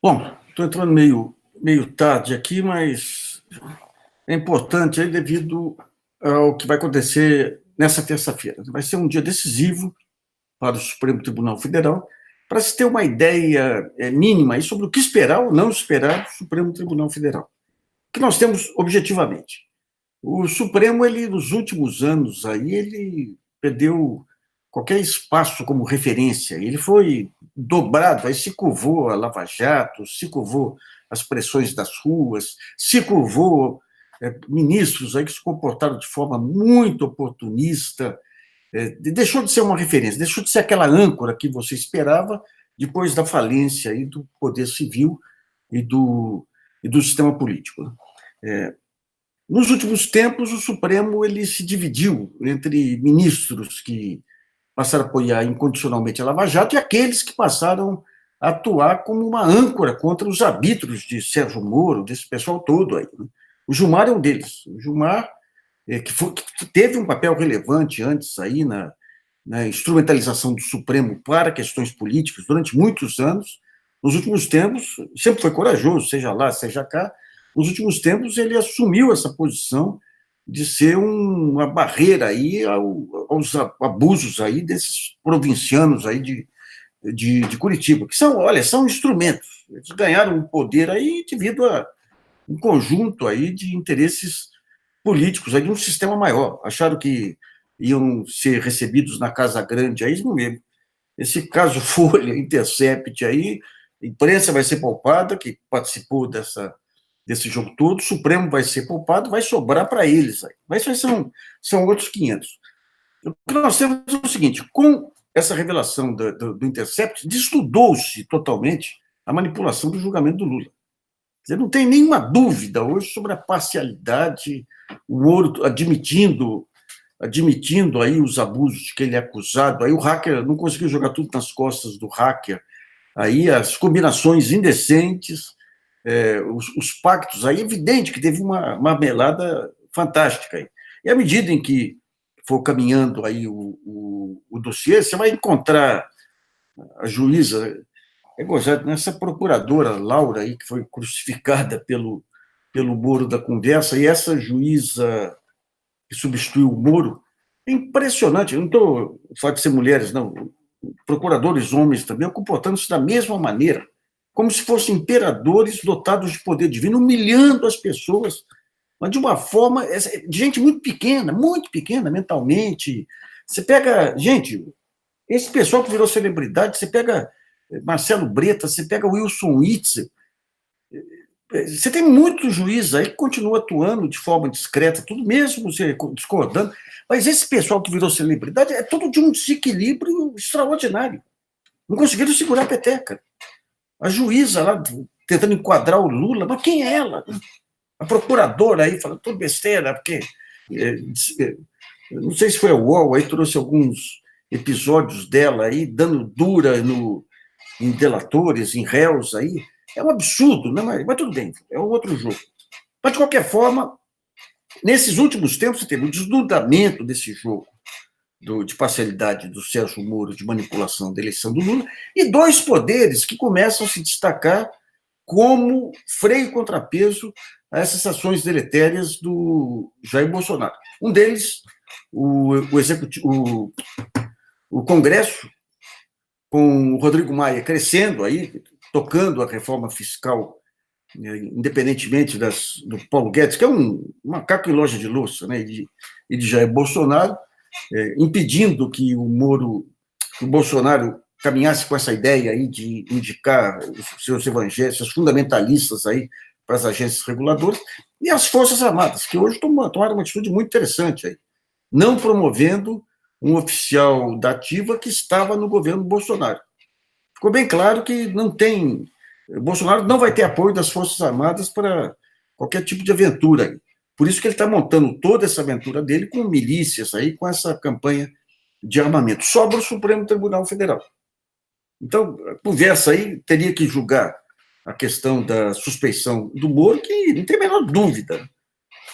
Bom, estou entrando meio tarde aqui, mas é importante aí devido ao que vai acontecer nessa terça-feira. Vai ser um dia decisivo para o Supremo Tribunal Federal, para se ter uma ideia mínima aí sobre o que esperar ou não esperar do Supremo Tribunal Federal. O que nós temos objetivamente? O Supremo, ele, nos últimos anos, aí, ele perdeu qualquer espaço como referência. Ele foi dobrado, aí se curvou a Lava Jato, se curvou as pressões das ruas, se curvou ministros aí que se comportaram de forma muito oportunista, deixou de ser uma referência, deixou de ser aquela âncora que você esperava depois da falência aí do poder civil e do sistema político. Nos últimos tempos, o Supremo ele se dividiu entre ministros que passaram a apoiar incondicionalmente a Lava Jato e aqueles que passaram a atuar como uma âncora contra os arbítrios de Sérgio Moro, desse pessoal todo aí. Né? O Gilmar é um deles. O Gilmar, que teve um papel relevante antes aí na instrumentalização do Supremo para questões políticas durante muitos anos, nos últimos tempos, sempre foi corajoso, seja lá, seja cá, nos últimos tempos ele assumiu essa posição de ser uma barreira aí aos abusos aí desses provincianos aí de Curitiba, que são, olha, são instrumentos. Eles ganharam o poder aí devido a um conjunto aí de interesses políticos aí de um sistema maior. Acharam que iam ser recebidos na Casa Grande aí, não mesmo. Esse caso Folha, Intercept aí, a imprensa vai ser poupada, que participou desse jogo todo, o Supremo vai ser poupado, vai sobrar para eles. Aí. Mas são outros 500. O que nós temos é o seguinte, com essa revelação do Intercept, desestudou-se totalmente a manipulação do julgamento do Lula. Você não tem nenhuma dúvida hoje sobre a parcialidade, o Moro admitindo aí os abusos de que ele é acusado, aí o hacker não conseguiu jogar tudo nas costas do hacker, aí as combinações indecentes, os pactos, aí é evidente que teve uma melada fantástica. Aí. E à medida em que for caminhando aí o dossiê, você vai encontrar a juíza, é gozado, nessa procuradora Laura aí, que foi crucificada pelo Moro da conversa, e essa juíza que substituiu o Moro, é impressionante, eu não estou falando de ser mulheres, não, procuradores homens também, comportando-se da mesma maneira, como se fossem imperadores dotados de poder divino, humilhando as pessoas, mas de uma forma, de gente muito pequena mentalmente. Você pega, gente, esse pessoal que virou celebridade, você pega Marcelo Bretas, você pega Wilson Witzel, você tem muitos juízes aí que continuam atuando de forma discreta, tudo mesmo você discordando, mas esse pessoal que virou celebridade é todo de um desequilíbrio extraordinário. Não conseguiram segurar a peteca. A juíza lá tentando enquadrar o Lula, mas quem é ela? A procuradora aí falando tudo besteira, porque não sei se foi a UOL, aí trouxe alguns episódios dela aí, dando dura em delatores, em réus aí. É um absurdo, né? Mas tudo bem, é um outro jogo. Mas, de qualquer forma, nesses últimos tempos, você teve um desdobramento desse jogo de parcialidade do Sérgio Moro, de manipulação da eleição do Lula, e dois poderes que começam a se destacar como freio e contrapeso a essas ações deletérias do Jair Bolsonaro. Um deles, o Congresso, com o Rodrigo Maia crescendo aí, tocando a reforma fiscal, independentemente do Paulo Guedes, que é um macaco em loja de louça, né, e de Jair Bolsonaro, impedindo que o Bolsonaro caminhasse com essa ideia aí de indicar os seus evangélicos, os fundamentalistas aí para as agências reguladoras, e as Forças Armadas, que hoje tomaram uma atitude muito interessante aí, não promovendo um oficial da ativa que estava no governo Bolsonaro. Ficou bem claro que Bolsonaro não vai ter apoio das Forças Armadas para qualquer tipo de aventura aí. Por isso que ele está montando toda essa aventura dele com milícias aí, com essa campanha de armamento. Sobra o Supremo Tribunal Federal. Então, a conversa aí teria que julgar a questão da suspeição do Moro, que não tem a menor dúvida,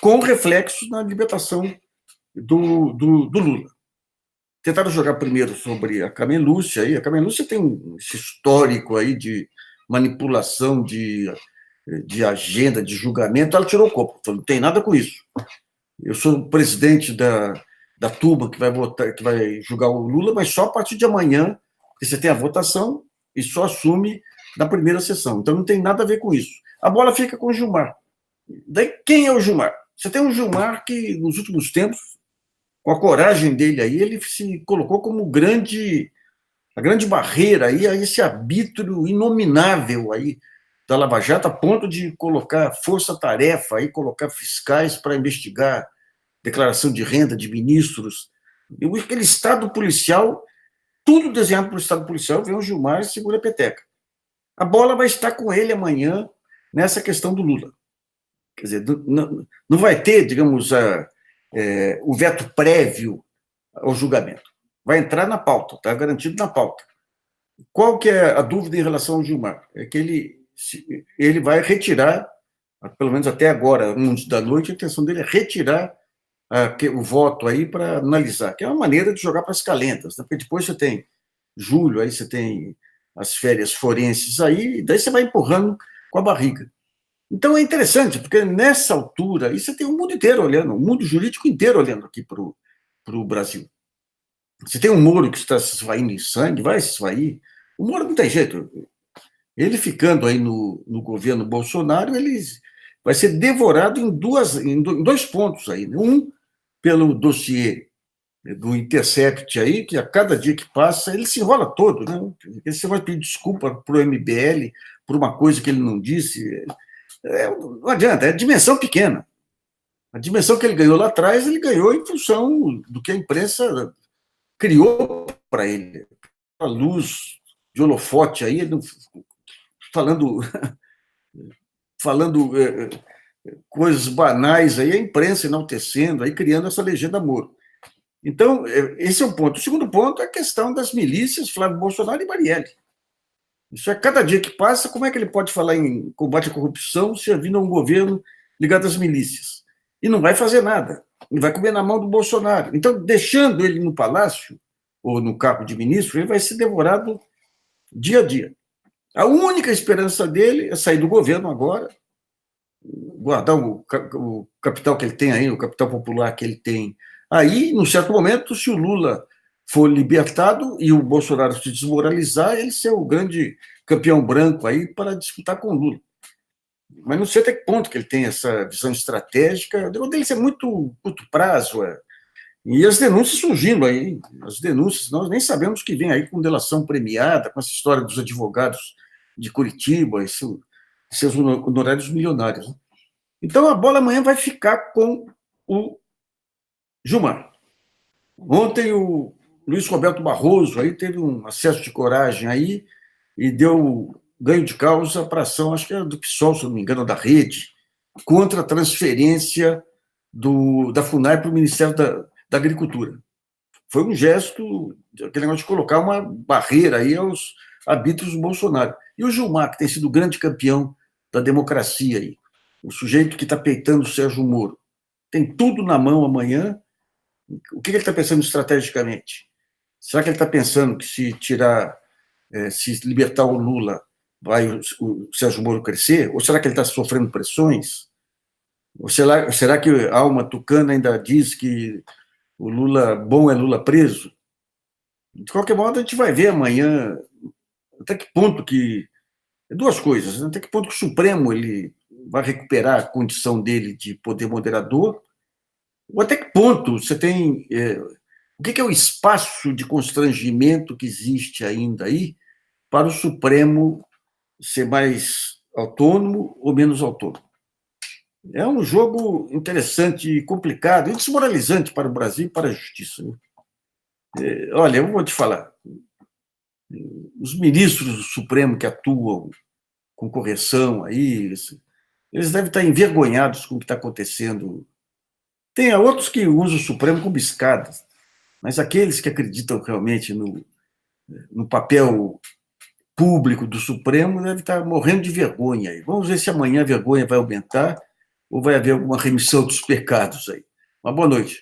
com reflexos na libertação do Lula. Tentaram jogar primeiro sobre a Carmen Lúcia, aí. A Carmen Lúcia tem esse histórico aí de manipulação de agenda, de julgamento, ela tirou o corpo. Falou, não tem nada com isso. Eu sou o presidente da turma que vai votar, que vai julgar o Lula, mas só a partir de amanhã, porque você tem a votação e só assume na primeira sessão. Então não tem nada a ver com isso. A bola fica com o Gilmar. Daí, quem é o Gilmar? Você tem um Gilmar que, nos últimos tempos, com a coragem dele aí, ele se colocou como a grande barreira aí, a esse arbítrio inominável aí da Lava Jato, a ponto de colocar força-tarefa aí, colocar fiscais para investigar declaração de renda de ministros. Aquele Estado policial, tudo desenhado pelo Estado policial, vem o Gilmar e segura a peteca. A bola vai estar com ele amanhã nessa questão do Lula. Quer dizer, não vai ter, digamos, o veto prévio ao julgamento. Vai entrar na pauta, está garantido na pauta. Qual que é a dúvida em relação ao Gilmar? É que ele vai retirar, pelo menos até agora, 11 da noite, a intenção dele é retirar o voto aí para analisar, que é uma maneira de jogar para as calentas, né? Porque depois você tem julho, aí você tem as férias forenses aí, e daí você vai empurrando com a barriga. Então é interessante, porque nessa altura, aí você tem o mundo inteiro olhando, o mundo jurídico inteiro olhando aqui para o Brasil. Você tem um Moro que está se esvaindo em sangue, vai se esvair. O Moro não tem jeito. Ele ficando aí no governo Bolsonaro, ele vai ser devorado em dois pontos aí, né? Um, pelo dossiê do Intercept aí, que a cada dia que passa, ele se enrola todo, né? Você vai pedir desculpa para o MBL por uma coisa que ele não disse. Não adianta, é dimensão pequena. A dimensão que ele ganhou lá atrás, ele ganhou em função do que a imprensa criou para ele. A luz de holofote aí, falando coisas banais aí, a imprensa enaltecendo, aí criando essa legenda Moro. Então, esse é um ponto. O segundo ponto é a questão das milícias, Flávio Bolsonaro e Marielle. Isso é cada dia que passa, como é que ele pode falar em combate à corrupção se havia um governo ligado às milícias? E não vai fazer nada. Ele vai comer na mão do Bolsonaro. Então, deixando ele no palácio, ou no cargo de ministro, ele vai ser devorado dia a dia. A única esperança dele é sair do governo agora, guardar o capital que ele tem aí, o capital popular que ele tem. Aí, num certo momento, se o Lula for libertado e o Bolsonaro se desmoralizar, ele ser o grande campeão branco aí para disputar com o Lula. Mas não sei até que ponto que ele tem essa visão estratégica. O dele é muito curto prazo. E as denúncias surgindo aí, as denúncias, nós nem sabemos que vem aí com delação premiada, com essa história dos advogados de Curitiba, seus honorários milionários. Então, a bola amanhã vai ficar com o Gilmar. Ontem, o Luiz Roberto Barroso aí teve um acesso de coragem aí e deu ganho de causa para a ação, acho que era do PSOL, se não me engano, da Rede, contra a transferência da FUNAI para o Ministério da Agricultura. Foi um gesto, aquele negócio de colocar uma barreira aí aos arbítrios do Bolsonaro. E o Gilmar, que tem sido o grande campeão da democracia aí, o sujeito que está peitando o Sérgio Moro, tem tudo na mão amanhã. O que ele está pensando estrategicamente? Será que ele está pensando que se libertar o Lula, vai o Sérgio Moro crescer? Ou será que ele está sofrendo pressões? Ou será que a alma tucana ainda diz que o Lula bom é Lula preso? De qualquer modo, a gente vai ver amanhã até que ponto que... Duas coisas, né? Até que ponto que o Supremo ele vai recuperar a condição dele de poder moderador, ou até que ponto você tem... o que é o espaço de constrangimento que existe ainda aí para o Supremo ser mais autônomo ou menos autônomo? É um jogo interessante e complicado e desmoralizante para o Brasil e para a justiça. Olha, eu vou te falar. Os ministros do Supremo que atuam com correção aí, eles devem estar envergonhados com o que está acontecendo. Tem outros que usam o Supremo como escadas, mas aqueles que acreditam realmente no papel público do Supremo devem estar morrendo de vergonha aí. Vamos ver se amanhã a vergonha vai aumentar ou vai haver alguma remissão dos pecados aí. Uma boa noite.